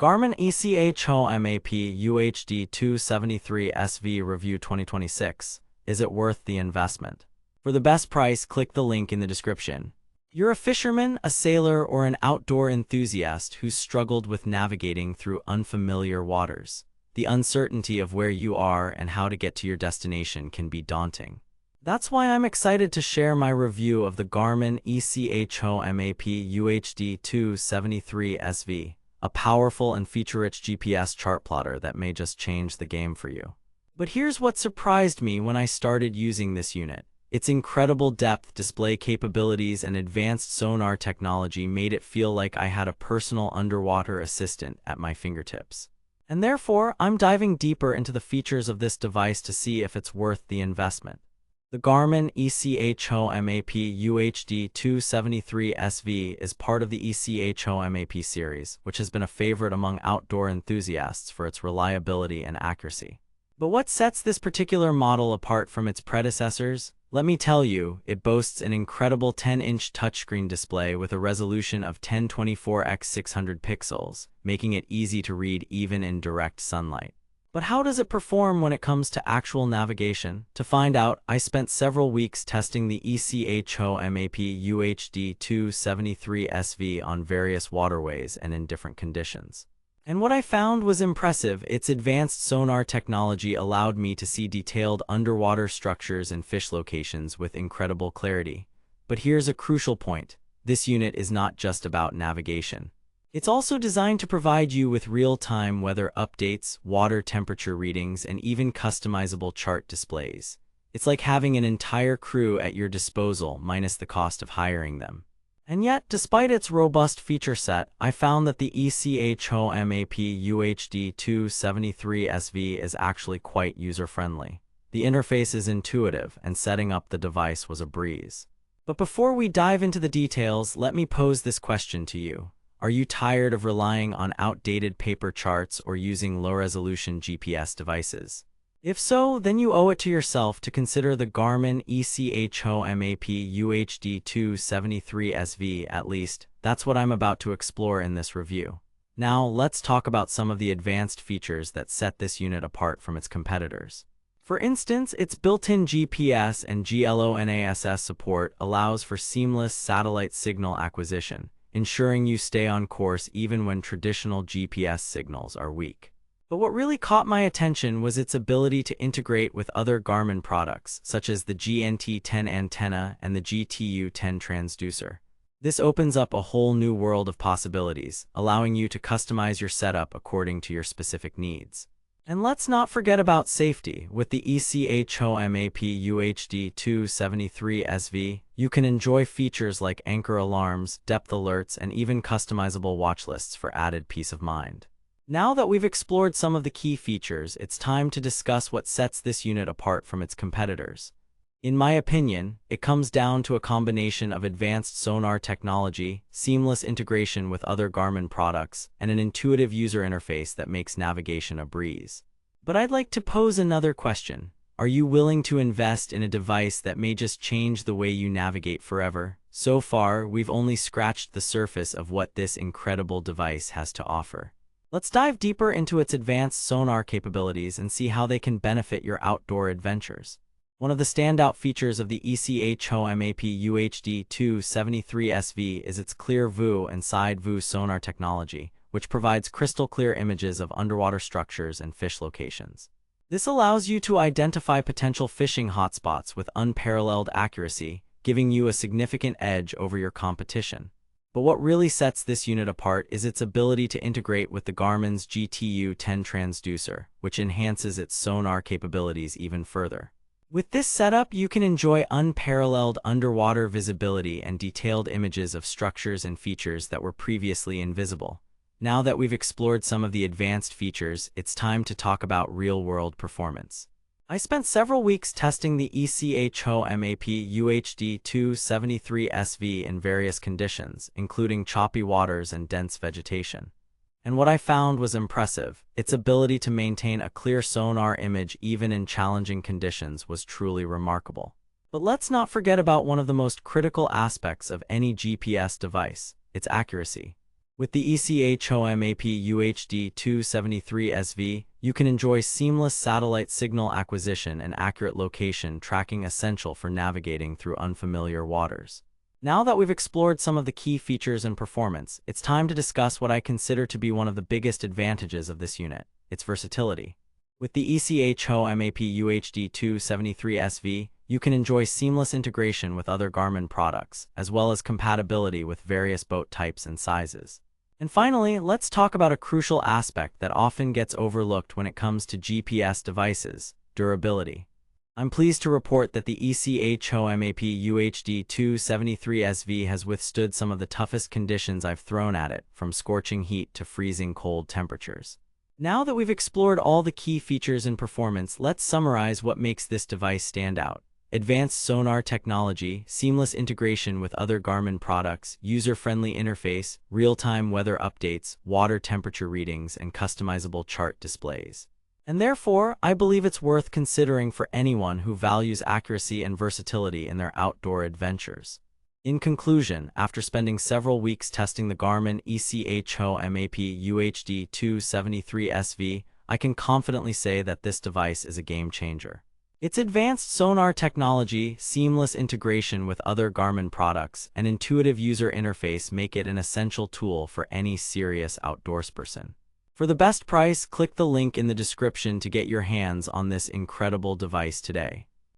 Garmin ECHOMAP UHD2 73SV Review 2026. Is it worth the investment? For the best price, click the link in the description. You're a fisherman, a sailor, or an outdoor enthusiast who's struggled with navigating through unfamiliar waters. The uncertainty of where you are and how to get to your destination can be daunting. That's why I'm excited to share my review of the Garmin ECHOMAP UHD2 73SV. A powerful and feature-rich GPS chart plotter that may just change the game for you. But here's what surprised me when I started using this unit. Its incredible depth, display capabilities, and advanced sonar technology made it feel like I had a personal underwater assistant at my fingertips. And therefore, I'm diving deeper into the features of this device to see if it's worth the investment. The Garmin ECHOMAP UHD2 73SV is part of the ECHOMAP series, which has been a favorite among outdoor enthusiasts for its reliability and accuracy. But what sets this particular model apart from its predecessors? Let me tell you, it boasts an incredible 10-inch touchscreen display with a resolution of 1024 × 600 pixels, making it easy to read even in direct sunlight. But how does it perform when it comes to actual navigation? To find out, I spent several weeks testing the ECHOMAP UHD2 73SV on various waterways and in different conditions. And what I found was impressive. Its advanced sonar technology allowed me to see detailed underwater structures and fish locations with incredible clarity. But here's a crucial point. This unit is not just about navigation. It's also designed to provide you with real-time weather updates, water temperature readings, and even customizable chart displays. It's like having an entire crew at your disposal minus the cost of hiring them. And yet, despite its robust feature set, I found that the ECHOMAP UHD2 73SV is actually quite user-friendly. The interface is intuitive, and setting up the device was a breeze. But before we dive into the details, let me pose this question to you. Are you tired of relying on outdated paper charts or using low-resolution GPS devices? If so, then you owe it to yourself to consider the Garmin ECHOMAP UHD2 73SV. At least, that's what I'm about to explore in this review. Now, let's talk about some of the advanced features that set this unit apart from its competitors. For instance, its built-in GPS and GLONASS support allows for seamless satellite signal acquisition, ensuring you stay on course even when traditional GPS signals are weak. But what really caught my attention was its ability to integrate with other Garmin products, such as the GNT10 antenna and the GTU10 transducer. This opens up a whole new world of possibilities, allowing you to customize your setup according to your specific needs. And let's not forget about safety. With the ECHOMAP UHD2 73SV, you can enjoy features like anchor alarms, depth alerts, and even customizable watch lists for added peace of mind. Now that we've explored some of the key features, it's time to discuss what sets this unit apart from its competitors. In my opinion, it comes down to a combination of advanced sonar technology, seamless integration with other Garmin products, and an intuitive user interface that makes navigation a breeze. But I'd like to pose another question. Are you willing to invest in a device that may just change the way you navigate forever? So far, we've only scratched the surface of what this incredible device has to offer. Let's dive deeper into its advanced sonar capabilities and see how they can benefit your outdoor adventures. One of the standout features of the ECHOMAP UHD2 73SV is its clear view and side view sonar technology, which provides crystal clear images of underwater structures and fish locations. This allows you to identify potential fishing hotspots with unparalleled accuracy, giving you a significant edge over your competition. But what really sets this unit apart is its ability to integrate with the Garmin's GTU10 transducer, which enhances its sonar capabilities even further. With this setup, you can enjoy unparalleled underwater visibility and detailed images of structures and features that were previously invisible. Now that we've explored some of the advanced features, it's time to talk about real-world performance. I spent several weeks testing the ECHOMAP UHD2 73SV in various conditions, including choppy waters and dense vegetation. And what I found was impressive. Its ability to maintain a clear sonar image even in challenging conditions was truly remarkable. But let's not forget about one of the most critical aspects of any GPS device, its accuracy. With the ECHOMAP UHD2 73SV, you can enjoy seamless satellite signal acquisition and accurate location tracking essential for navigating through unfamiliar waters. Now that we've explored some of the key features and performance, it's time to discuss what I consider to be one of the biggest advantages of this unit, its versatility. With the ECHOMAP UHD2 73SV, you can enjoy seamless integration with other Garmin products, as well as compatibility with various boat types and sizes. And finally, let's talk about a crucial aspect that often gets overlooked when it comes to GPS devices: durability. I'm pleased to report that the ECHOMAP UHD2 73SV has withstood some of the toughest conditions I've thrown at it, from scorching heat to freezing cold temperatures. Now that we've explored all the key features and performance, let's summarize what makes this device stand out. Advanced sonar technology, seamless integration with other Garmin products, user-friendly interface, real-time weather updates, water temperature readings, and customizable chart displays. And therefore, I believe it's worth considering for anyone who values accuracy and versatility in their outdoor adventures. In conclusion, after spending several weeks testing the Garmin ECHOMAP UHD2 73SV, I can confidently say that this device is a game changer. Its advanced sonar technology, seamless integration with other Garmin products, and intuitive user interface make it an essential tool for any serious outdoorsperson. For the best price, click the link in the description to get your hands on this incredible device today.